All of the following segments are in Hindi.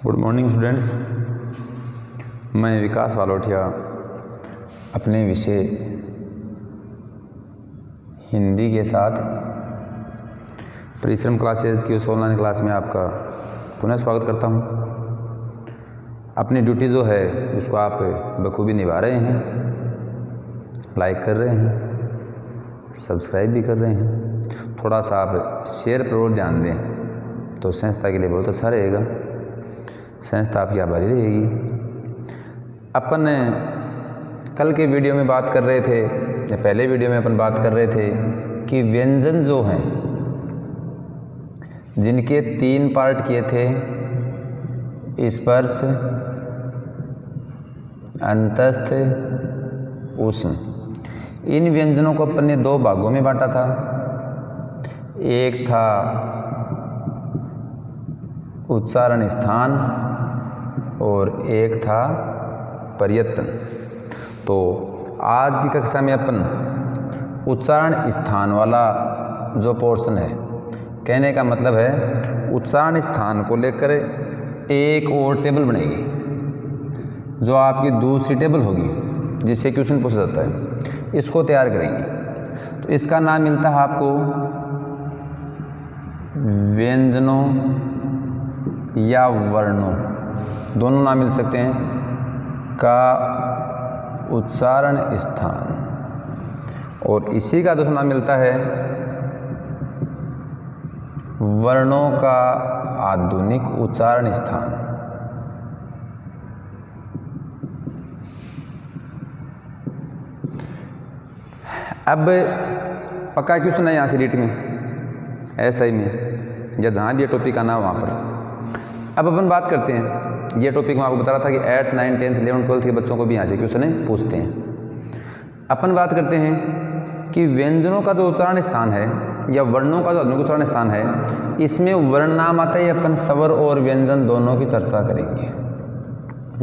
गुड मॉर्निंग स्टूडेंट्स, मैं विकास वालोटिया अपने विषय हिंदी के साथ परिश्रम क्लासेज की उस ऑनलाइन क्लास में आपका पुनः स्वागत करता हूं। अपनी ड्यूटी जो है उसको आप बखूबी निभा रहे हैं, लाइक कर रहे हैं, सब्सक्राइब भी कर रहे हैं। थोड़ा सा आप शेयर पर और ध्यान दें तो संस्था के लिए बहुत अच्छा रहेगा, संस्था आपकी आभारी रहेगी। अपन कल के वीडियो में बात कर रहे थे, या पहले वीडियो में अपन बात कर रहे थे कि व्यंजन जो हैं जिनके 3 पार्ट किए थे, स्पर्श, अंतस्थ, उष्ण। इन व्यंजनों को अपन ने 2 भागों में बांटा था। एक था उच्चारण स्थान और एक था प्रयत्न। तो आज की कक्षा में अपन उच्चारण स्थान वाला जो पोर्शन है, कहने का मतलब है उच्चारण स्थान को लेकर एक और टेबल बनेगी जो आपकी दूसरी टेबल होगी जिससे क्वेश्चन पूछा जाता है, इसको तैयार करेंगे। तो इसका नाम मिलता है आपको व्यंजनों या वर्णों, दोनों नाम मिल सकते हैं, का उच्चारण स्थान। और इसी का दूसरा नाम मिलता है वर्णों का आधुनिक उच्चारण स्थान। अब पक्का क्वेश्चन है यहाँ से रीट में, SI में, या जहाँ भी ये टॉपिक आना वहाँ पर। अब अपन बात करते हैं, ये टॉपिक मैं आपको बता रहा था कि 8th, 9th, 10th, 11th, 12th के बच्चों को भी यहाँ से क्वेश्चन पूछते हैं। अपन बात करते हैं कि व्यंजनों का जो उच्चारण स्थान है या वर्णों का जो आधुनिक उच्चारण स्थान है, इसमें वर्ण नाम आता है। अपन स्वर और व्यंजन दोनों की चर्चा करेंगे,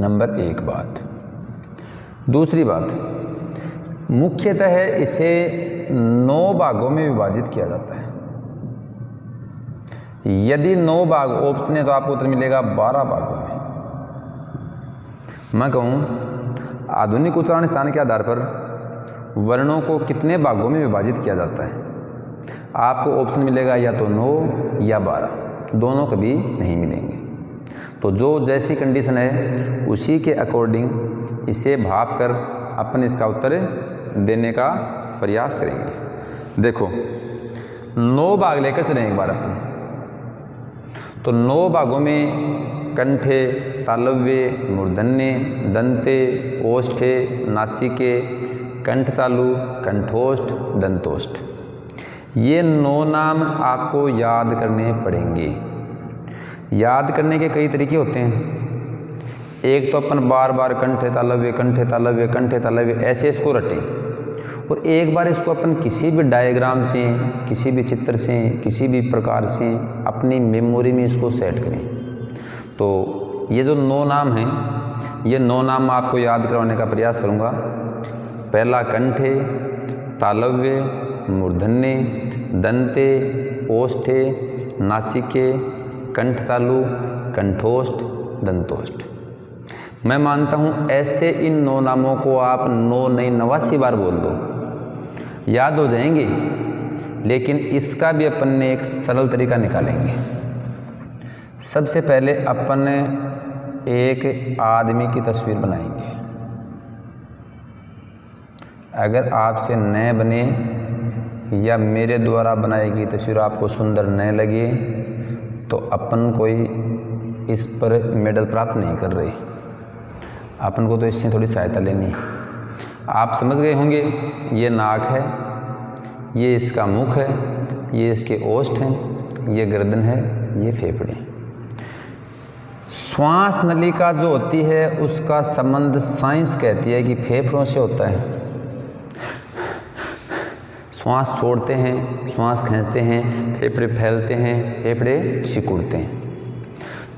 नंबर 1 बात। दूसरी बात, मुख्यतः इसे 9 भागों में विभाजित किया जाता है। यदि 9 भाग ऑप्शन है तो आपको उत्तर मिलेगा 12 भागों में। मैं कहूँ आधुनिक उच्चारण स्थान के आधार पर वर्णों को कितने भागों में विभाजित किया जाता है, आपको ऑप्शन मिलेगा या तो 9 या 12, दोनों कभी नहीं मिलेंगे। तो जो जैसी कंडीशन है उसी के अकॉर्डिंग इसे भाप कर अपन इसका उत्तर देने का प्रयास करेंगे। देखो 9 भाग लेकर चलें एक बार अपन। तो 9 भागों में कंठे, तालव्य, मूर्धन्य, दंते, ओष्ठे, नासिके, कंठतालु, कंठोष्ठ, दंतोष्ठ, ये 9 नाम आपको याद करने पड़ेंगे। याद करने के कई तरीके होते हैं। एक तो अपन बार बार कंठे तालव्य, कंठे तालव्य, कंठे तालव्य ऐसे इसको रटें, और एक बार इसको अपन किसी भी डायग्राम से, किसी भी चित्र से, किसी भी प्रकार से अपनी मेमोरी में इसको सेट करें। तो ये जो 9 नाम हैं, ये 9 नाम आपको याद करवाने का प्रयास करूँगा। पहला कंठे, तालव्य, मूर्धन्य, दंते, ओष्ठे, नासिके, कंठतालु, कंठोष्ठ, दंतोष्ठ। मैं मानता हूँ ऐसे इन 9 नामों को आप 9 नहीं 89 बार बोल दो, याद हो जाएंगे। लेकिन इसका भी अपन ने एक सरल तरीका निकालेंगे। सबसे पहले अपन एक आदमी की तस्वीर बनाएंगे। अगर आपसे न बने या मेरे द्वारा बनाई गई तस्वीर आपको सुंदर न लगे तो अपन कोई इस पर मेडल प्राप्त नहीं कर रहे, अपन को तो इससे थोड़ी सहायता लेनी है। आप समझ गए होंगे, ये नाक है, ये इसका मुख है, ये इसके ओष्ठ हैं, ये गर्दन है, ये फेफड़े। श्वास नलिका जो होती है उसका संबंध साइंस कहती है कि फेफड़ों से होता है। श्वास छोड़ते हैं, श्वास खींचते हैं, फेफड़े फैलते हैं, फेफड़े सिकुड़ते हैं।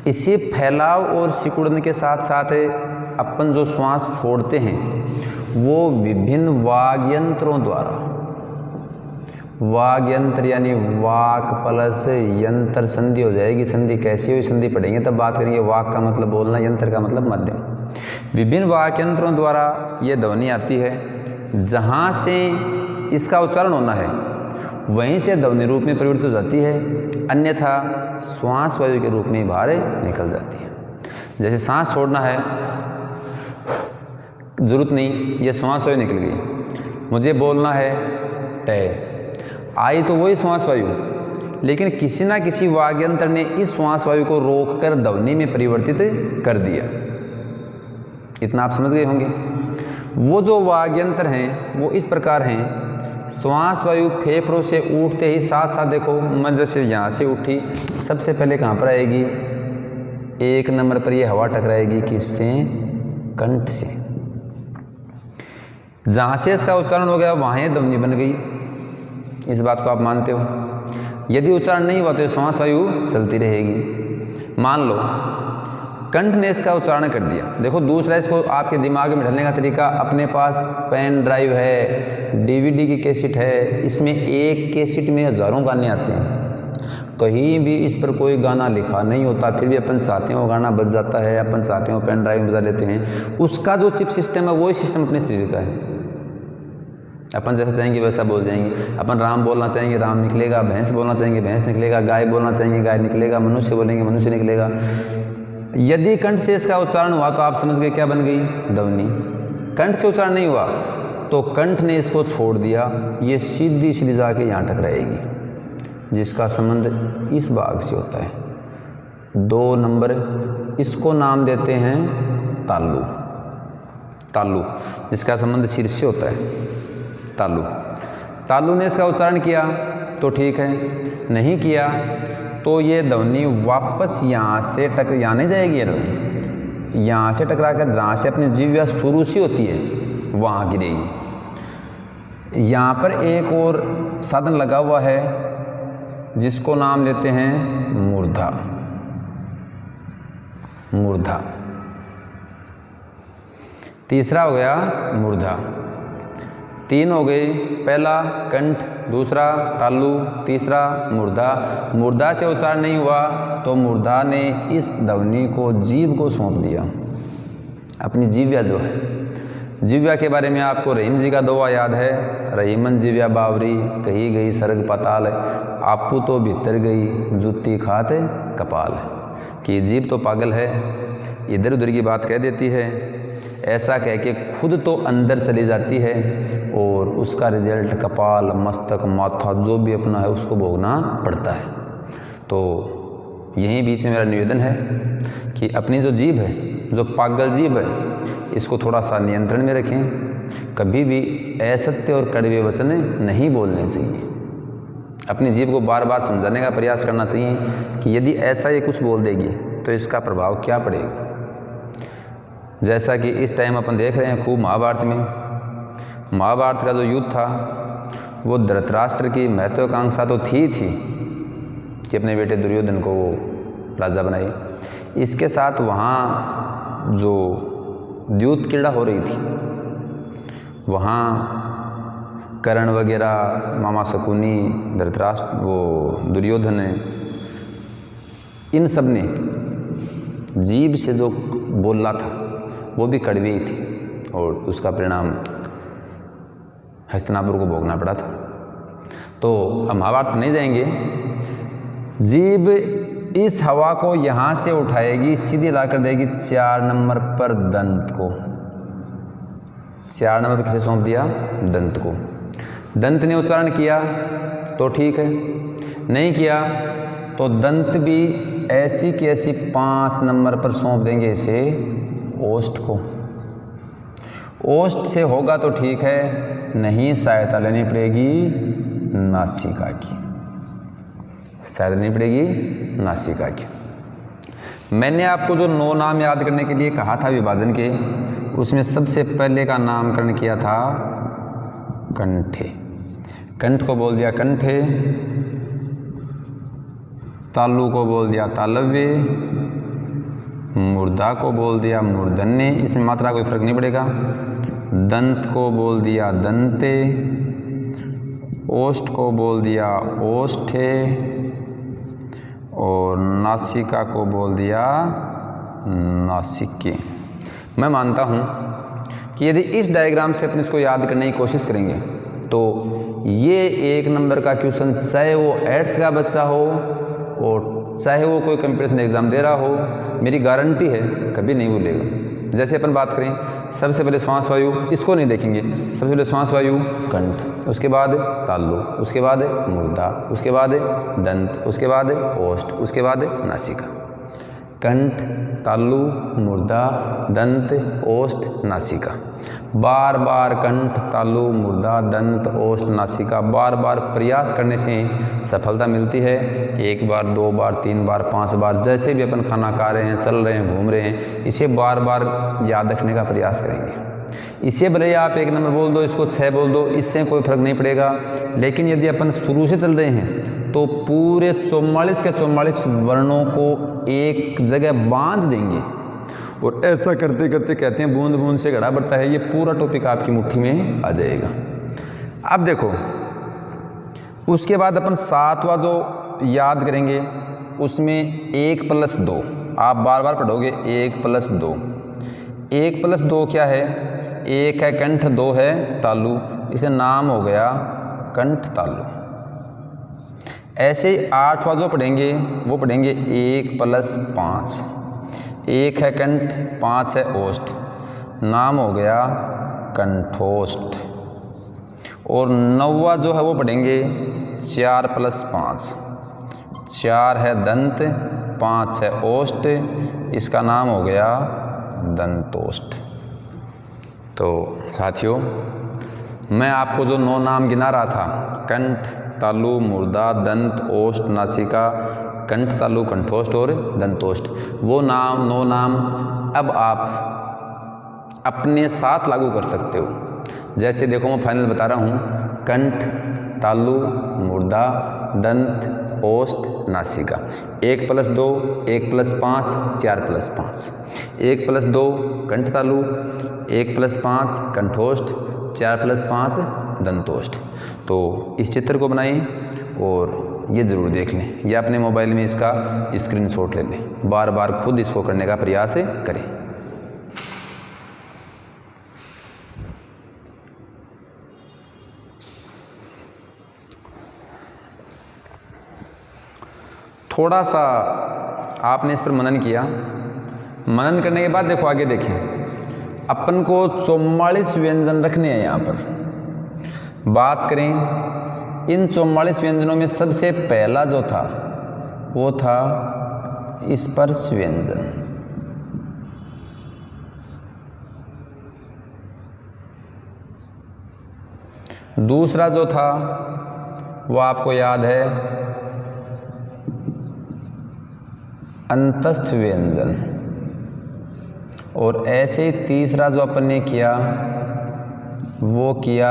इसी फैलाव और सिकुड़ने के साथ साथ अपन जो श्वास छोड़ते हैं वो विभिन्न वाग्यंत्रों द्वारा वाग यंत्र यानी वाक प्लस यंत्र संधि हो जाएगी। संधि कैसी हुई, संधि पढ़ेंगे तब बात करेंगे। वाक का मतलब बोलना, यंत्र का मतलब माध्यम। विभिन्न वाक यंत्रों द्वारा ये ध्वनि आती है। जहाँ से इसका उच्चारण होना है वहीं से ध्वनि रूप में परिवर्तित हो जाती है, अन्यथा श्वास वायु के रूप में बाहर निकल जाती है। जैसे सांस छोड़ना है, जरूरत नहीं, ये श्वास वायु निकल गई। मुझे बोलना है टे, आई तो वही श्वास वायु, लेकिन किसी ना किसी वाग्यंत्र ने इस श्वास वायु को रोककर ध्वनि में परिवर्तित कर दिया। इतना आप समझ गए होंगे। वो जो वाग्यंत्र हैं वो इस प्रकार हैं। श्वास वायु फेफड़ों से उठते ही साथ साथ देखो, मैं जैसे यहाँ से उठी, सबसे पहले कहाँ पर आएगी? 1 नंबर पर ये हवा टकराएगी किससे? कंठ से। जहाँ से इसका उच्चारण हो गया वहाँ ये ध्वनि बन गई। इस बात को आप मानते हो? यदि उच्चारण नहीं हुआ तो श्वास वायु चलती रहेगी। मान लो कंठ ने इसका उच्चारण कर दिया। देखो दूसरा, इसको आपके दिमाग में ढलने का तरीका, अपने पास पेन ड्राइव है, डीवीडी की कैसेट है, इसमें एक कैसेट में हज़ारों गाने आते हैं। कहीं भी इस पर कोई गाना लिखा नहीं होता, फिर भी अपन चाहते हैं वो गाना बज जाता है, अपन चाहते हैं वो पेन ड्राइव में बजा लेते हैं। उसका जो चिप सिस्टम है वही सिस्टम अपने शरीर का है। अपन जैसा चाहेंगे वैसा बोल जाएंगे। अपन राम बोलना चाहेंगे राम निकलेगा, भैंस बोलना चाहेंगे भैंस निकलेगा, गाय बोलना चाहेंगे गाय निकलेगा, मनुष्य बोलेंगे मनुष्य निकलेगा। यदि कंठ से इसका उच्चारण हुआ तो आप समझ गए क्या बन गई? ध्वनि। कंठ से उच्चारण नहीं हुआ तो कंठ ने इसको छोड़ दिया, ये सीधी सीधी जाके यहाँ टकराएगी, जिसका संबंध इस भाग से होता है। 2 नंबर, इसको नाम देते हैं तालु। तालु जिसका संबंध सिर से होता है। तालु। तालु ने इसका उच्चारण किया तो ठीक है, नहीं किया तो ये ध्वनि वापस यहाँ से यहाँ नहीं जाएगी। ये ध्वनि यहाँ से टकरा कर जहाँ से अपनी जिह्वा शुरू से होती है वहाँ गिरेगी। यहाँ पर एक और साधन लगा हुआ है जिसको नाम देते हैं मूर्धा। मूर्धा तीसरा हो गया मूर्धा। 3 हो गए, पहला कंठ, दूसरा तालु, तीसरा मूर्धा। मूर्धा से उच्चारण नहीं हुआ तो मूर्धा ने इस ध्वनि को जीभ को सौंप दिया। अपनी जिह्वा जो है, जिह्वा के बारे में आपको रहीम जी का दुआ याद है, रहीमन जिह्वा बावरी, कही गई सर्ग पताल, आपू तो भीतर गई जुत्ती खाते कपाल। कि जीभ तो पागल है, इधर उधर की बात कह देती है, ऐसा कह के खुद तो अंदर चली जाती है और उसका रिजल्ट कपाल, मस्तक, माथा जो भी अपना है उसको भोगना पड़ता है। तो यहीं बीच में मेरा निवेदन है कि अपनी जो जीभ है, जो पागल जीभ है, इसको थोड़ा सा नियंत्रण में रखें। कभी भी असत्य और कड़वे वचन नहीं बोलने चाहिए। अपनी जीभ को बार बार समझाने का प्रयास करना चाहिए कि यदि ऐसा ये कुछ बोल देगी तो इसका प्रभाव क्या पड़ेगा। जैसा कि इस टाइम अपन देख रहे हैं खूब महाभारत में, महाभारत का जो युद्ध था वो धृतराष्ट्र की महत्वाकांक्षा तो थी कि अपने बेटे दुर्योधन को वो राजा बनाए। इसके साथ वहाँ जो द्यूत क्रीड़ा हो रही थी, वहाँ कर्ण वगैरह, मामा शकुनी, धृतराष्ट्र, वो दुर्योधन, इन सब ने जीभ से जो बोला था वो भी कड़वी ही थी और उसका परिणाम हस्तिनापुर को भोगना पड़ा था। तो हम महाभारत नहीं जाएंगे। जीभ इस हवा को यहाँ से उठाएगी, सीधी ला कर देगी 4 नंबर पर दंत को। 4 नंबर पर किसे सौंप दिया? दंत को। दंत ने उच्चारण किया तो ठीक है, नहीं किया तो दंत भी ऐसी की ऐसी 5 नंबर पर सौंप देंगे इसे ओष्ठ को। ओष्ठ से होगा तो ठीक है, नहीं सहायता लेनी पड़ेगी नासिका की, सहायता लेनी पड़ेगी नासिका की। मैंने आपको जो 9 नाम याद करने के लिए कहा था विभाजन के, उसमें सबसे पहले का नामकरण किया था कंठे। कंठ को बोल दिया कंठे, तालु को बोल दिया तालव्य, मूर्धा को बोल दिया मूर्धन्य, इसमें मात्रा कोई फर्क नहीं पड़ेगा। दंत को बोल दिया दंते, ओष्ठ को बोल दिया ओष्ठे और नासिका को बोल दिया नासिके। मैं मानता हूँ कि यदि इस डायग्राम से अपन इसको याद करने की कोशिश करेंगे तो ये 1 नंबर का क्वेश्चन, चाहे वो 8th का बच्चा हो और चाहे वो कोई कंपटीशन एग्ज़ाम दे रहा हो, मेरी गारंटी है कभी नहीं भूलेगा। जैसे अपन बात करें, सबसे पहले श्वास वायु, इसको नहीं देखेंगे, सबसे पहले श्वास वायु कंठ, उसके बाद तालु, उसके बाद मुर्दा, उसके बाद दंत, उसके बाद ओष्ठ, उसके बाद नासिका। कंठ, तालु, मुर्दा, दंत, ओष्ठ, नासिका। बार बार कंठ, तालु, मुर्दा, दंत, ओष्ठ, नासिका बार बार प्रयास करने से सफलता मिलती है। 1 बार, 2 बार, 3 बार, 5 बार, जैसे भी अपन खाना खा रहे हैं, चल रहे हैं, घूम रहे हैं, इसे बार बार याद रखने का प्रयास करेंगे। इसे भले आप 1 नंबर बोल दो, इसको 6 बोल दो, इससे कोई फर्क नहीं पड़ेगा। लेकिन यदि अपन शुरू से चल रहे हैं तो पूरे 44 के 44 वर्णों को एक जगह बांध देंगे और ऐसा करते करते कहते हैं बूंद बूंद से घड़ा बढ़ता है, ये पूरा टॉपिक आपकी मुट्ठी में आ जाएगा। अब देखो, उसके बाद अपन 7वां जो याद करेंगे उसमें 1+2 आप बार बार पढ़ोगे। 1+2, 1+2 क्या है? 1 है कंठ, 2 है तालु, इसे नाम हो गया कंठ तालु। ऐसे ही 8वां जो पढ़ेंगे वो पढ़ेंगे 1+5, 1 है कंठ, 5 है ओष्ठ, नाम हो गया कंठोष्ठ। और 9वां जो है वो पढ़ेंगे 4+5, 4 है दंत, 5 है ओष्ठ, इसका नाम हो गया दंतोष्ठ। तो साथियों, मैं आपको जो 9 नाम गिना रहा था, कंठ, तालु, मुर्दा, दंत, ओष्ठ, नासिका, कंठ, तालु, कंठोष्ठ और दंतोष्ठ, वो 9 नाम अब आप अपने साथ लागू कर सकते हो। जैसे देखो, मैं फाइनल बता रहा हूँ, कंठ, तालु, मुर्दा, दंत, ओष्ठ, नासिका। 1+2, 1+5, 4+5, 1+2 कंठ तालु, 1+5 कंठोष्ठ, 4+5 दंतोष्ठ। तो इस चित्र को बनाएं और ये ज़रूर देख लें, या अपने मोबाइल में इसका स्क्रीनशॉट ले लें, बार बार खुद इसको करने का प्रयास करें। थोड़ा सा आपने इस पर मनन किया, मनन करने के बाद देखो आगे देखें, अपन को 44 व्यंजन रखने हैं। यहाँ पर बात करें, इन 44 व्यंजनों में सबसे पहला जो था वो था स्पर्श व्यंजन। दूसरा जो था वो आपको याद है अंतस्थ व्यंजन। और ऐसे ही तीसरा जो अपन ने किया वो किया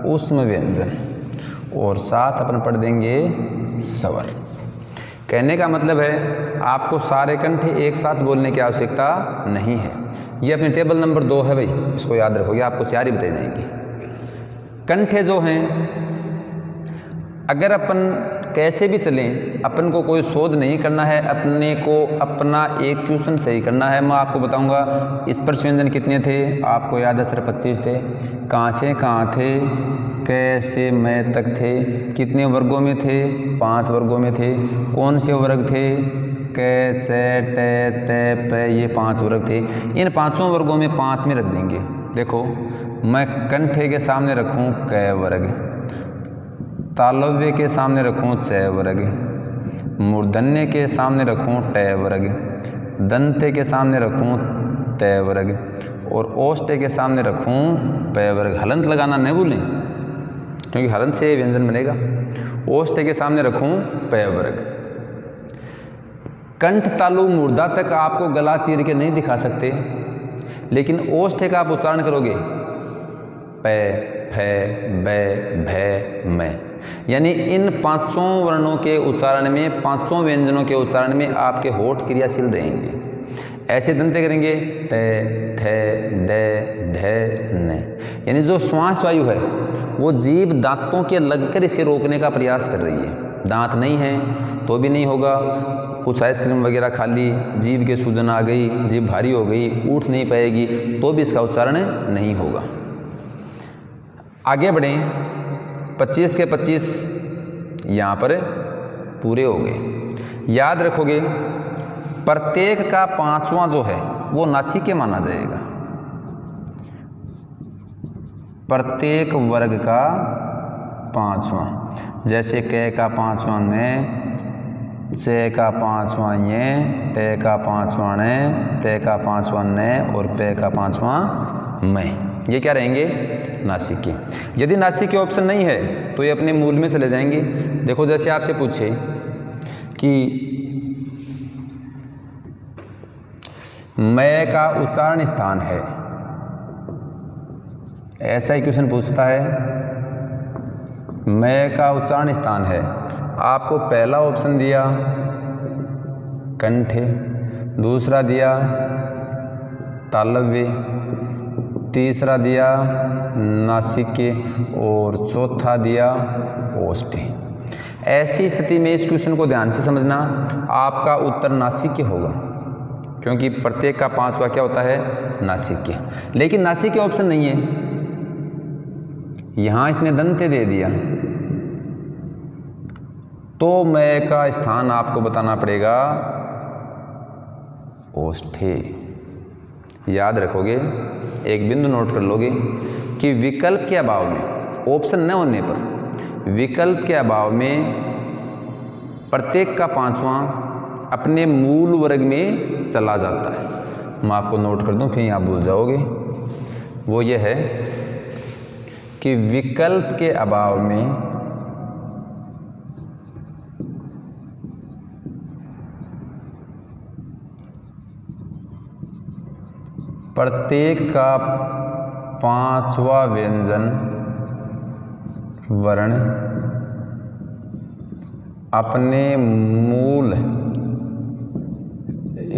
ऊष्म व्यंजन, और साथ अपन पढ़ देंगे स्वर। कहने का मतलब है आपको सारे कंठ एक साथ बोलने की आवश्यकता नहीं है। ये अपने टेबल नंबर 2 है भाई, इसको याद रखोगे, आपको 4 ही बताई जाएंगी। कंठे जो हैं, अगर अपन कैसे भी चलें, अपन को कोई शोध नहीं करना है, अपने को अपना एक क्वेश्चन सही करना है। मैं आपको बताऊंगा स्पर्श व्यंजन कितने थे, आपको याद है सर 25 थे। कहाँ से कहाँ थे, कैसे मैं तक थे, कितने वर्गों में थे, 5 वर्गों में थे। कौन से वर्ग थे, कै, चे, टे, ते, पे, ये 5 वर्ग थे। इन 5 वर्गों में 5 में रख देंगे। देखो, मैं कंठे के सामने रखूँ कै वर्ग, तालव्य के सामने रखूँ च वर्ग, मूर्धन्य के सामने रखूँ ट वर्ग, दंते के सामने रखूँ त वर्ग, और ओष्ठे के सामने रखूँ प वर्ग। हलंत लगाना नहीं भूलें, क्योंकि हलंत से व्यंजन बनेगा। ओष्ठे के सामने रखूँ प वर्ग। कंठ, तालु, मुर्दा तक आपको गला चीर के नहीं दिखा सकते, लेकिन ओष्ठे का आप उच्चारण करोगे प, फ, ब, भ, म। यानी इन 5 वर्णों के उच्चारण में, 5 व्यंजनों के उच्चारण में आपके होठ क्रियाशील रहेंगे। ऐसे दंते करेंगे त, थ, द, ध, न। यानी जो श्वास वायु है वो जीभ दांतों के लगकर इसे रोकने का प्रयास कर रही है। दांत नहीं है तो भी नहीं होगा, कुछ आइसक्रीम वगैरह खा ली, जीभ के सूजन आ गई, जीभ भारी हो गई, उठ नहीं पाएगी तो भी इसका उच्चारण नहीं होगा। आगे बढ़ें, 25 के 25 यहाँ पर पूरे हो गए। याद रखोगे प्रत्येक का 5वां जो है वो नासिके माना जाएगा। प्रत्येक वर्ग का 5वां, जैसे क का 5वां न, च का 5वां ये, ट का 5वां न, त का 5वां न और प का 5वां मैं, ये क्या रहेंगे? नासिके। यदि नासिके ऑप्शन नहीं है तो ये अपने मूल में चले जाएंगे। देखो जैसे आपसे पूछे कि मैं का उच्चारण स्थान है, ऐसा ही क्वेश्चन पूछता है, मैं का उच्चारण स्थान है। आपको पहला ऑप्शन दिया कंठ, दूसरा दिया तालव्य, तीसरा दिया नासिके और चौथा दिया ओष्ठ। ऐसी स्थिति में इस क्वेश्चन को ध्यान से समझना, आपका उत्तर नासिके होगा, क्योंकि प्रत्येक का 5वां क्या होता है? नासिके। लेकिन नासिके ऑप्शन नहीं है, यहां इसने दंते दे दिया, तो मैं का स्थान आपको बताना पड़ेगा ओष्ठे। याद रखोगे, एक बिंदु नोट कर लोगे कि विकल्प के अभाव में, ऑप्शन न होने पर विकल्प के अभाव में प्रत्येक का 5वां अपने मूल वर्ग में चला जाता है। मैं आपको नोट कर दूं, फिर आप भूल जाओगे। वो ये है कि विकल्प के अभाव में प्रत्येक का 5वां व्यंजन वर्ण अपने मूल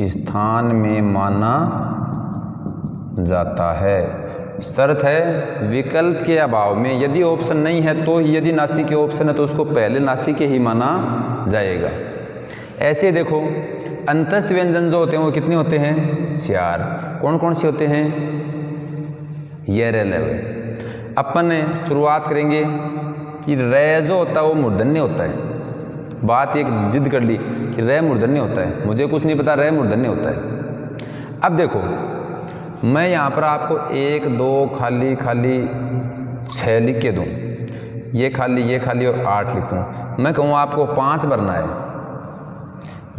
स्थान में माना जाता है। शर्त है विकल्प के अभाव में, यदि ऑप्शन नहीं है तो ही, यदि नासिके ऑप्शन है तो उसको पहले नासिके ही माना जाएगा। ऐसे देखो अंतस्थ व्यंजन जो होते हैं वो कितने होते हैं? 4। कौन कौन से होते हैं? ये रे ले। अपन शुरुआत करेंगे कि रे जो होता है वो मूर्धन्य होता है। बात एक जिद कर ली कि रे मूर्धन्य होता है, मुझे कुछ नहीं पता, रे मूर्धन्य होता है। अब देखो मैं यहाँ पर आपको 1 2 खाली खाली 6 लिख के दूँ, ये खाली और 8 लिखूँ। मैं कहूँ आपको 5 भरना है,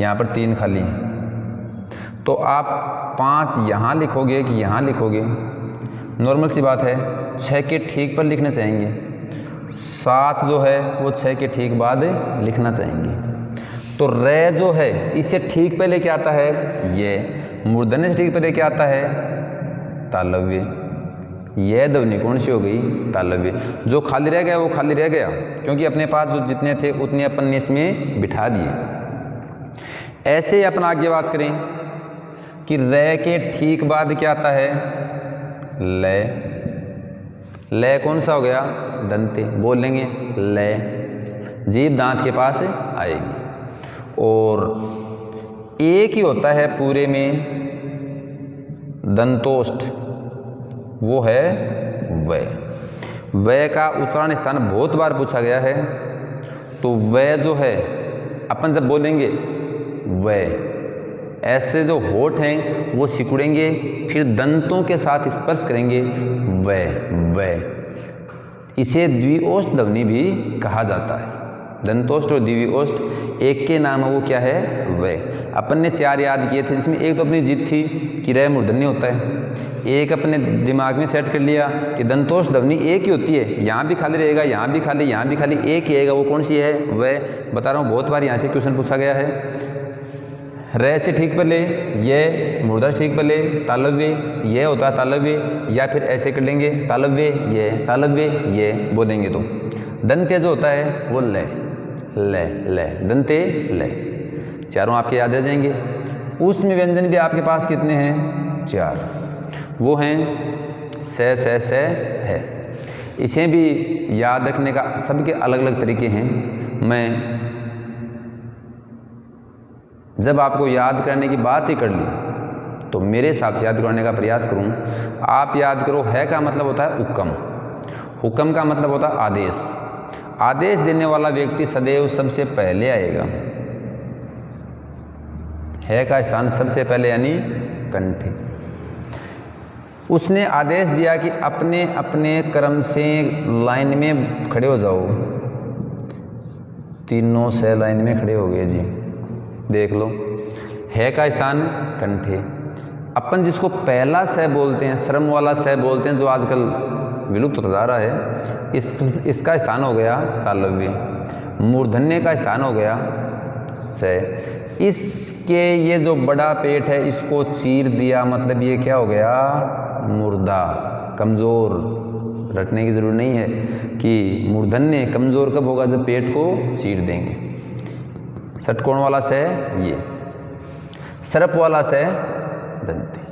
यहाँ पर 3 खाली हैं, तो आप 5 यहाँ लिखोगे कि यहाँ लिखोगे? नॉर्मल सी बात है, 6 के ठीक पर लिखना चाहेंगे, 7 जो है वो 6 के ठीक बाद लिखना चाहेंगे। तो रे जो है इसे ठीक पहले क्या आता है? ये। मूर्धन्य से ठीक पहले क्या आता है? तालव्य। यह ध्वनि कौन सी हो गई? तालव्य। जो खाली रह गया वो खाली रह गया, क्योंकि अपने पास जो जितने थे उतने अपन ने इसमें बिठा दिए। ऐसे ही अपन आगे बात करें कि रे के ठीक बाद क्या आता है? ले। ले कौन सा हो गया? दंते। बोल लेंगे ले, जीभ दांत के पास आएगी। और एक ही होता है पूरे में दंतोष्ठ, वो है वै। वै का उच्चारण स्थान बहुत बार पूछा गया है, तो वै जो है अपन जब बोलेंगे वै, ऐसे जो होठ हैं वो सिकुड़ेंगे, फिर दंतों के साथ स्पर्श करेंगे, वै वै। इसे द्विओष्ठ ध्वनि भी कहा जाता है। दंतोष्ठ और द्विओष्ठ एक के नाम है, वो क्या है? वै। अपन ने 4 याद किए थे, जिसमें एक तो अपनी जिद थी कि रे मूर्धन्य होता है, एक अपने दिमाग में सेट कर लिया कि दंतोष्ठ ध्वनि एक ही होती है, यहाँ भी खाली रहेगा, यहाँ भी खाली, यहाँ भी खाली, एक ही आएगा, वो कौन सी है? वै। बता रहा हूँ बहुत बार यहाँ से क्वेश्चन पूछा गया है। रे से ठीक पहले ये, मूर्धा से ठीक पहले तालव्य, ये होता है तालव्य, या फिर ऐसे कर लेंगे तालव्य ये, तालव्य ये बोलेंगे तो। दंत्य जो होता है वो ले ले ले, दंते ले। चारों आपके याद रह जाएंगे। उसमें व्यंजन भी आपके पास कितने हैं? 4। वो हैं से है। इसे भी याद रखने का सबके अलग अलग तरीके हैं। मैं जब आपको याद करने की बात ही कर ली तो मेरे हिसाब से याद करने का प्रयास करूं। आप याद करो, है का मतलब होता है हुक्म, हुक्म का मतलब होता है आदेश। आदेश देने वाला व्यक्ति सदैव सबसे पहले आएगा। है का स्थान सबसे पहले यानी कंठे। उसने आदेश दिया कि अपने अपने क्रम से लाइन में खड़े हो जाओ। तीनों से लाइन में खड़े हो गए जी, देख लो। है का स्थान कंठे। अपन जिसको पहला से बोलते हैं, श्रम वाला से बोलते हैं, जो आजकल विलुप्त हो जा रहा है, इसका स्थान हो गया तालव्य। मूर्धन्य का स्थान हो गया से। इसके ये जो बड़ा पेट है इसको चीर दिया, मतलब ये क्या हो गया, मुर्दा, कमज़ोर। रटने की ज़रूरत नहीं है कि मूर्धन्य कमज़ोर कब होगा, जब पेट को चीर देंगे। षटकोण वाला से ये, सरप वाला से दंते।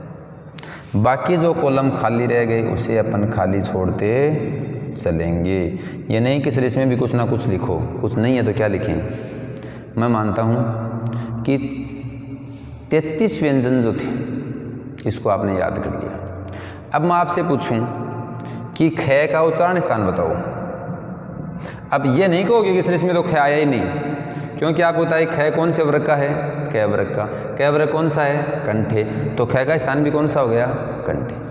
बाकी जो कॉलम खाली रह गए उसे अपन खाली छोड़ते चलेंगे। ये नहीं कि सर इसमें भी कुछ ना कुछ लिखो, कुछ नहीं है तो क्या लिखें। मैं मानता हूँ कि 33 व्यंजन जो थे इसको आपने याद कर लिया। अब मैं आपसे पूछूं कि ख का उच्चारण स्थान बताओ। अब ये नहीं कहोगे कि सर इसमें तो ख आया ही नहीं, क्योंकि आपको पता है ख कौन से वर्ग का है, क वर्ग का। क वर्ग कौन सा है, कंठे। तो ख का स्थान भी कौन सा हो गया, कंठे।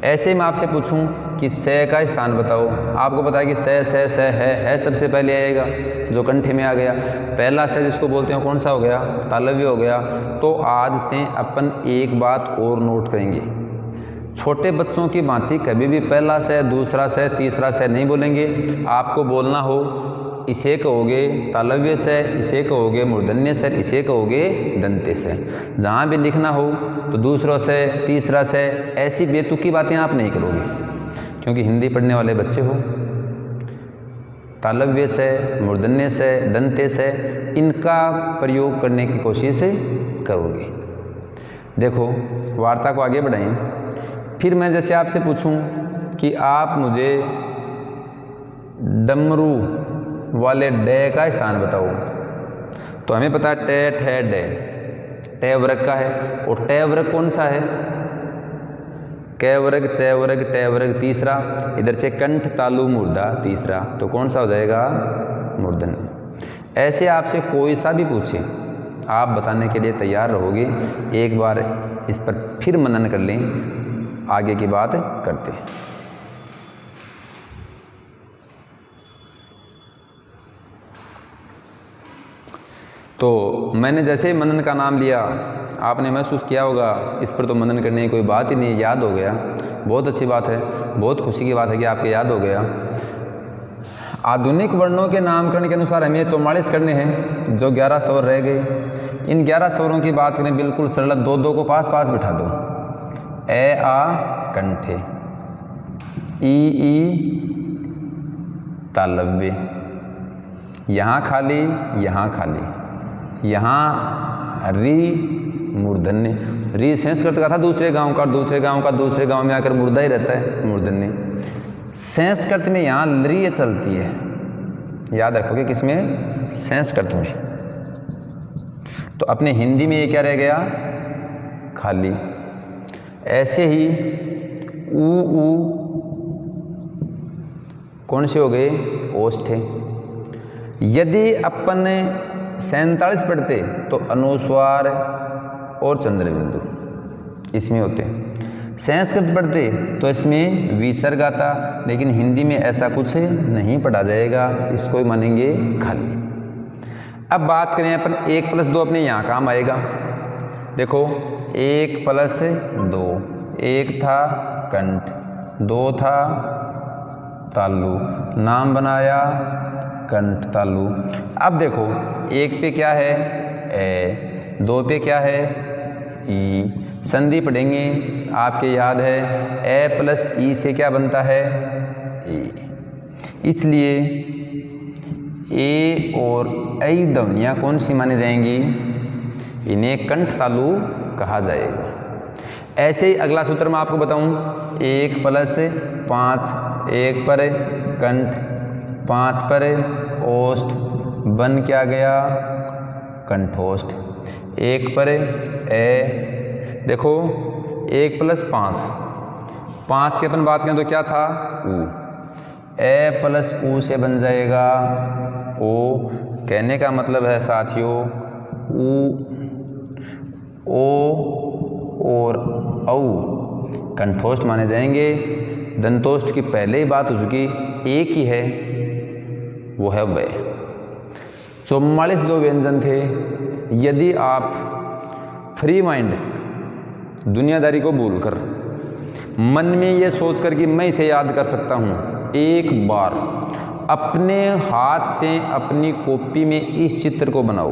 ऐसे ही मैं आपसे पूछूं कि से का स्थान बताओ। आपको पता है कि से है सबसे पहले आएगा, जो कंठे में आ गया। पहला से जिसको बोलते हैं कौन सा हो गया, तालव्य हो गया। तो आज से अपन एक बात और नोट करेंगे, छोटे बच्चों की भांति कभी भी पहला से, दूसरा से, तीसरा से नहीं बोलेंगे। आपको बोलना हो इसे कहोगे तालव्य से, इसे कहोगे मूर्धन्य से, इसे कहोगे दंते से। जहाँ भी लिखना हो तो दूसरों से, तीसरा से, ऐसी बेतुकी बातें आप नहीं करोगे, क्योंकि हिंदी पढ़ने वाले बच्चे हो। तालव्य से, मूर्धन्य से, दंते से, इनका प्रयोग करने की कोशिश करोगे। देखो वार्ता को आगे बढ़ाएं। फिर मैं जैसे आपसे पूछूं कि आप मुझे डमरू वाले डे का स्थान बताओ, तो हमें पता है टे, ठे, डे, टे वर्ग का है। और टे वर्ग कौन सा है, कै वर्ग, चे वर्ग, टे वर्ग तीसरा। इधर से कंठ, तालु, मुर्दा तीसरा, तो कौन सा हो जाएगा, मूर्धन्य। ऐसे आपसे कोई सा भी पूछे आप बताने के लिए तैयार रहोगे। एक बार इस पर फिर मनन कर लें, आगे की बात करते हैं। तो मैंने जैसे ही मनन का नाम लिया आपने महसूस किया होगा इस पर तो मनन करने की कोई बात ही नहीं, याद हो गया। बहुत अच्छी बात है, बहुत खुशी की बात है कि आपके याद हो गया। आधुनिक वर्णों के नामकरण के अनुसार हमें 44 करने हैं, जो 11 स्वर रह गए। इन 11 स्वरों की बात करें बिल्कुल सरल, दो को पास पास बिठा दो। ए आ कंठे, ई तालव्य, यहाँ खाली, यहाँ खाली, यहाँ री मूर्धन्य। री संस्कृत का था दूसरे गांव का, दूसरे गांव का दूसरे गांव में आकर मुर्दा ही रहता है, मूर्धन्य। संस्कृत में यहाँ लरी चलती है, याद रखोगे किसमें, संस्कृत में। तो अपने हिंदी में ये क्या रह गया, खाली। ऐसे ही ऊ कौन से हो गए, ओष्ठे। यदि अपन 47 पढ़ते तो अनुस्वार और चंद्रबिंदु इसमें होते। संस्कृत पढ़ते तो इसमें विसर्ग आता, लेकिन हिंदी में ऐसा कुछ नहीं पढ़ा जाएगा, इसको ही मानेंगे खाली। अब बात करें अपन 1+2 अपने यहाँ काम आएगा। देखो 1+2, 1 था कंठ, 2 था तालु, नाम बनाया कंठ तालु। अब देखो 1 पे क्या है, ए, 2 पे क्या है, ई। संधि पढ़ेंगे आपके याद है, ए प्लस ई से क्या बनता है, ए। इसलिए ए और ऐ ध्वनियाँ कौन सी मानी जाएंगी, इन्हें कंठ तालु कहा जाएगा। ऐसे ही अगला सूत्र मैं आपको बताऊं, 1+5, 1 पर कंठ, 5 पर ओष्ठ, बन क्या गया कंठोष्ठ, 1 पर ए। देखो 1 + 5, 5 की अपन बात करें तो क्या था ऊ, ए प्लस ऊ से बन जाएगा ओ। कहने का मतलब है साथियों ऊ, ओ और औ कंठोष्ठ माने जाएंगे। दंतोष्ठ की पहले ही बात हो चुकी, एक ही है वो है वे। 44 जो व्यंजन थे, यदि आप फ्री माइंड दुनियादारी को भूलकर मन में ये सोचकर कि मैं इसे याद कर सकता हूँ, एक बार अपने हाथ से अपनी कॉपी में इस चित्र को बनाओ।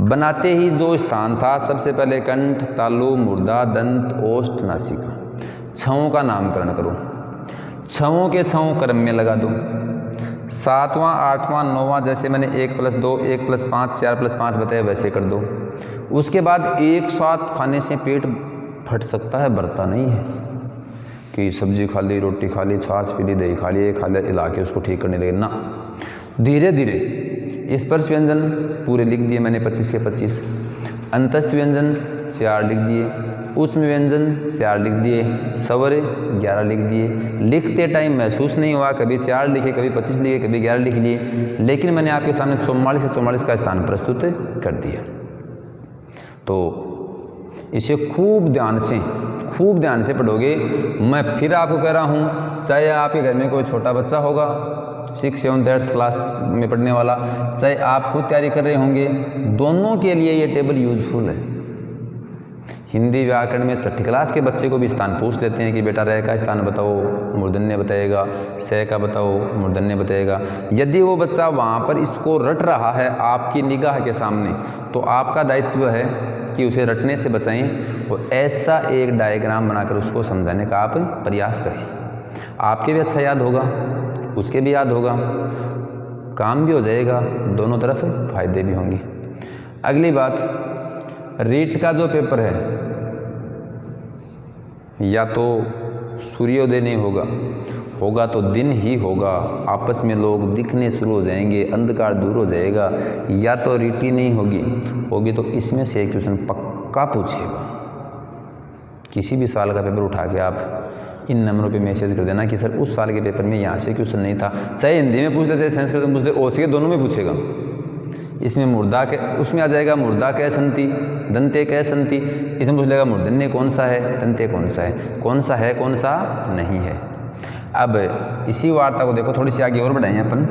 बनाते ही जो स्थान था, सबसे पहले कंठ, तालु, मुर्दा, दंत, ओष्ठ, नासिका, छवों का नामकरण करो, छवों के छवों क्रम में लगा दो। 7वां 8वां 9वां जैसे मैंने 1 + 2 1 + 5 4 + 5 बताया वैसे कर दो। उसके बाद एक साथ खाने से पेट फट सकता है, भरता नहीं है कि सब्जी खा ली, रोटी खा ली, छाछ पी ली, दही खा ली, खा ले इला के उसको ठीक करने लगे ना। धीरे धीरे स्पर्श व्यंजन पूरे लिख दिए मैंने 25 के 25, अंतस्थ व्यंजन 4 लिख दिए, उष्म व्यंजन 4 लिख दिए, स्वर 11 लिख दिए। लिखते टाइम महसूस नहीं हुआ कभी 4 लिखे, कभी 25 लिखे, कभी 11 लिख लिए, लेकिन मैंने आपके सामने 44 से 44 का स्थान प्रस्तुत कर दिया। तो इसे खूब ध्यान से पढ़ोगे। मैं फिर आपको कह रहा हूँ, चाहे आपके घर में कोई छोटा बच्चा होगा 6, 7, 8 क्लास में पढ़ने वाला, चाहे आप खुद तैयारी कर रहे होंगे, दोनों के लिए ये टेबल यूजफुल है। हिंदी व्याकरण में 6ठी क्लास के बच्चे को भी स्थान पूछ लेते हैं कि बेटा रे का स्थान बताओ, मूर्धन्य बताएगा, से का बताओ, मूर्धन्य बताएगा। यदि वो बच्चा वहाँ पर इसको रट रहा है आपकी निगाह के सामने, तो आपका दायित्व है कि उसे रटने से बचाएं और ऐसा एक डायग्राम बनाकर उसको समझाने का आप प्रयास करें। आपके भी अच्छा याद होगा, उसके भी याद होगा, काम भी हो जाएगा, दोनों तरफ फायदे भी होंगे। अगली बात, रीट का जो पेपर है, या तो सूर्योदय नहीं होगा तो दिन ही होगा, आपस में लोग दिखने शुरू हो जाएंगे, अंधकार दूर हो जाएगा, या तो रीति नहीं होगी तो इसमें से एक क्वेश्चन पक्का पूछेगा। किसी भी साल का पेपर उठा के आप इन नंबरों पे मैसेज कर देना कि सर उस साल के पेपर में यहाँ से क्वेश्चन नहीं था, चाहे हिंदी में पूछ ले, चाहे संस्कृत में पूछ ले, ओसी दोनों में पूछेगा। इसमें मुर्दा के उसमें आ जाएगा मुर्दा कै संति, दंते कै संति, इसमें पूछ लेगा मूर्धन्य कौन सा है, दंते कौन सा है, कौन सा नहीं है। अब इसी वार्ता को देखो, थोड़ी सी आगे और बढ़ाएं अपन।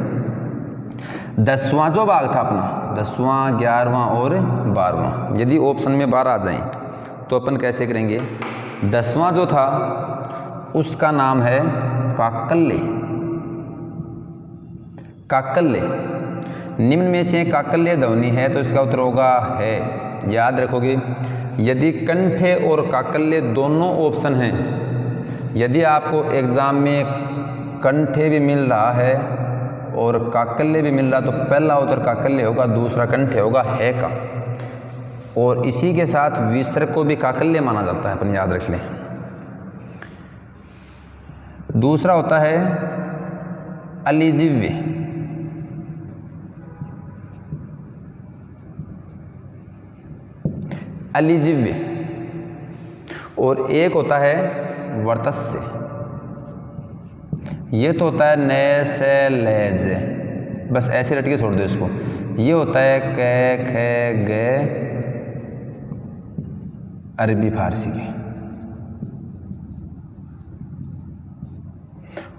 10वां जो भाग था अपना, 10वां 11वां और 12वां, यदि ऑप्शन में 12 आ जाएं तो अपन कैसे करेंगे। 10वां जो था उसका नाम है काकल्य। निम्न में से काकल्य ध्वनि है तो इसका उत्तर होगा है। याद रखोगे, यदि कंठे और काकल्य दोनों ऑप्शन हैं, यदि आपको एग्जाम में कंठे भी मिल रहा है और काकल्य भी मिल रहा तो पहला उत्तर काकल्य होगा, दूसरा कंठे होगा है का। और इसी के साथ विसर्ग को भी काकल्य माना जाता है, अपन याद रख लें। दूसरा होता है अलिजिव्य। और एक होता है वर्तस्य। ये तो होता है न से लेज, बस ऐसे रट के छोड़ दो इसको। ये होता है क ख ग अरबी फारसी के।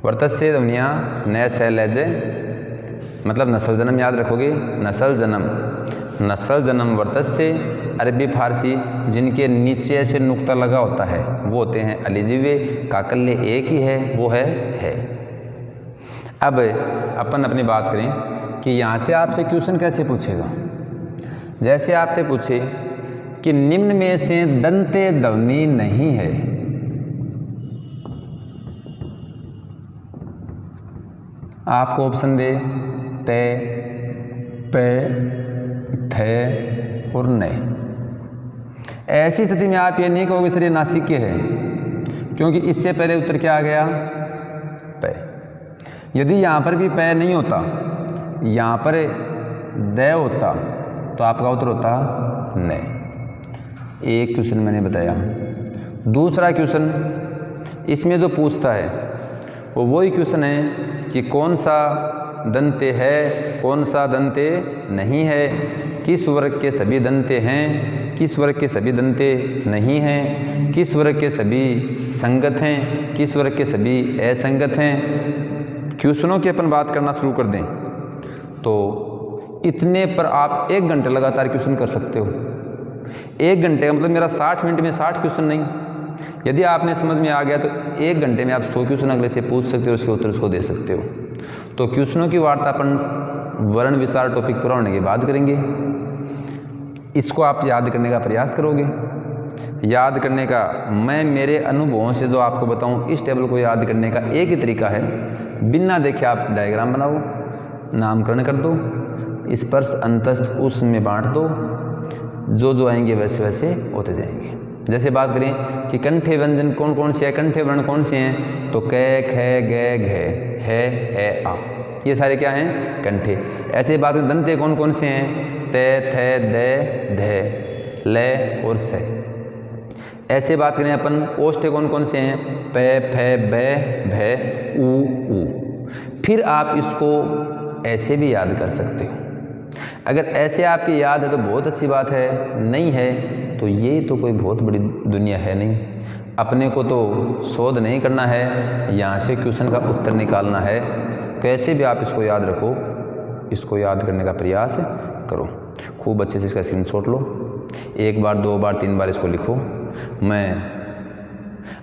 वर्तस्य ध्वनियाँ न से लेजे मतलब नस्ल जन्म, याद रखोगे नस्ल जन्म वर्तस्य अरबी फारसी, जिनके नीचे ऐसे नुक्ता लगा होता है वो होते हैं अलिजिव्य। काकल्य एक ही है, वो है। अब अपन अपनी बात करें कि यहाँ से आपसे क्वेश्चन कैसे पूछेगा। जैसे आपसे पूछे कि निम्न में से दंते ध्वनि नहीं है, आपको ऑप्शन दे ते, पे, थे और ने। ऐसी स्थिति में आप ये नहीं कहोगे सर ये नासिक के है, क्योंकि इससे पहले उत्तर क्या आ गया पे। यदि यहाँ पर भी पै नहीं होता, यहाँ पर द होता, तो आपका उत्तर होता न। एक क्वेश्चन मैंने बताया। दूसरा क्वेश्चन इसमें जो पूछता है वो वही क्वेश्चन है कि कौन सा दंते है, कौन सा दंते नहीं है, किस वर्ग के सभी दंते हैं, किस वर्ग के सभी दंते नहीं हैं, किस वर्ग के सभी संगत हैं, किस वर्ग के सभी असंगत हैं। क्वेश्चनों की अपन बात करना शुरू कर दें तो इतने पर आप 1 घंटे लगातार क्वेश्चन कर सकते हो। 1 घंटे का मतलब मेरा 60 मिनट में 60 क्वेश्चन नहीं। यदि आपने समझ में आ गया तो 1 घंटे में आप 100 क्वेश्चन अगले से पूछ सकते हो, उसके उत्तर उसको दे सकते हो। तो क्वेश्चनों की वार्ता अपन वर्ण विचार टॉपिक पूरा होने के बाद करेंगे। इसको आप याद करने का प्रयास करोगे। याद करने का मैं मेरे अनुभवों से जो आपको बताऊं, इस टेबल को याद करने का एक ही तरीका है, बिना देखे आप डायग्राम बनाओ, नामकरण कर दो, स्पर्श अंतस्थ उस में बांट दो, जो आएंगे वैसे वैसे होते जाएंगे। जैसे बात करें कि कंठे व्यंजन कौन कौन से हैं, कंठे वर्ण कौन से हैं, तो कै ख ग घ है आ, ये सारे क्या हैं, कंठे। ऐसे बात करें दंते कौन कौन से हैं, ते थे द ध ले और से। ऐसे बात करें अपन ओष्ठे कौन कौन से हैं, पे फे बे भे ऊ। फिर आप इसको ऐसे भी याद कर सकते हो। अगर ऐसे आपकी याद है तो बहुत अच्छी बात है, नहीं है तो ये तो कोई बहुत बड़ी दुनिया है नहीं। अपने को तो शोध नहीं करना है, यहाँ से क्वेश्चन का उत्तर निकालना है। कैसे भी आप इसको याद रखो, इसको याद करने का प्रयास करो। खूब अच्छे से इसका स्क्रीनशॉट लो, 1 बार 2 बार 3 बार इसको लिखो। मैं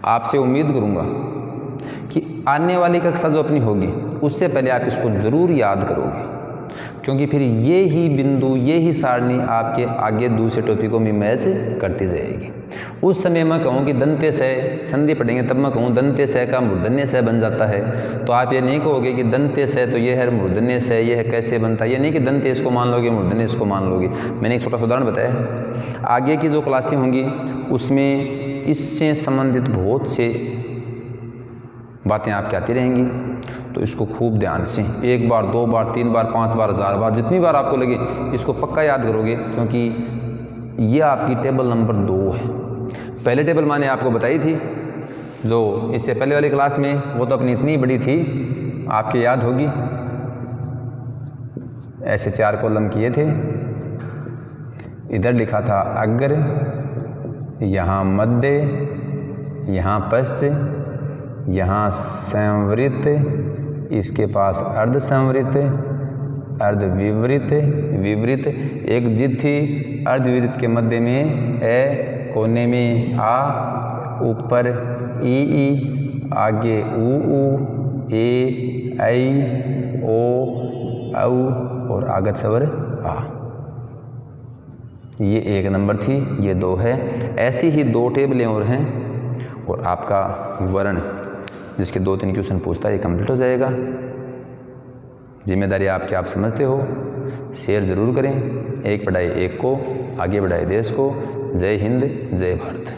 आपसे उम्मीद करूँगा कि आने वाली कक्षा जो अपनी होगी उससे पहले आप इसको ज़रूर याद करोगे, क्योंकि फिर ये ही बिंदु, ये ही सारणी आपके आगे दूसरे टॉपिकों में मैच करती जाएगी। उस समय मैं कहूँ कि दंते से संधि पढ़ेंगे तब मैं कहूँ दंते से का मूर्धन्य से बन जाता है, तो आप ये नहीं कहोगे कि दंते से तो ये है मूर्धन्य से, ये है कैसे बनता है। ये नहीं कि दंते इसको मान लोगे मूर्धन्य इसको मान लोगे। मैंने एक छोटा सा उदाहरण बताया। आगे की जो क्लासें होंगी उसमें इससे संबंधित बहुत से बातें आपकी आती रहेंगी, तो इसको खूब ध्यान से 1 बार 2 बार 3 बार 5 बार 1000 बार जितनी बार आपको लगे इसको पक्का याद करोगे, क्योंकि ये आपकी टेबल नंबर 2 है। पहले टेबल मैंने आपको बताई थी जो इससे पहले वाली क्लास में, वो तो अपनी इतनी बड़ी थी, आपके याद होगी। ऐसे 4 कॉलम किए थे, इधर लिखा था अग्र, यहाँ मध्य, यहाँ पश्च, यहाँ संवृत, इसके पास अर्ध संवृत, अर्ध विवृत, विवृत एक जिद थी, अर्ध विवृत के मध्य में ए, कोने में आ, ऊपर ई, आगे ऊ, ए, ऐ, ओ, औ और आगत स्वर आ। ये 1 नंबर थी, ये 2 है। ऐसी ही 2 टेबलें और हैं, और आपका वर्ण जिसके 2-3 क्वेश्चन पूछता है ये कंप्लीट हो जाएगा। जिम्मेदारी आपकी, आप समझते हो। शेयर ज़रूर करें। एक पढ़ाई एक को आगे बढ़ाए देश को। जय हिंद, जय भारत।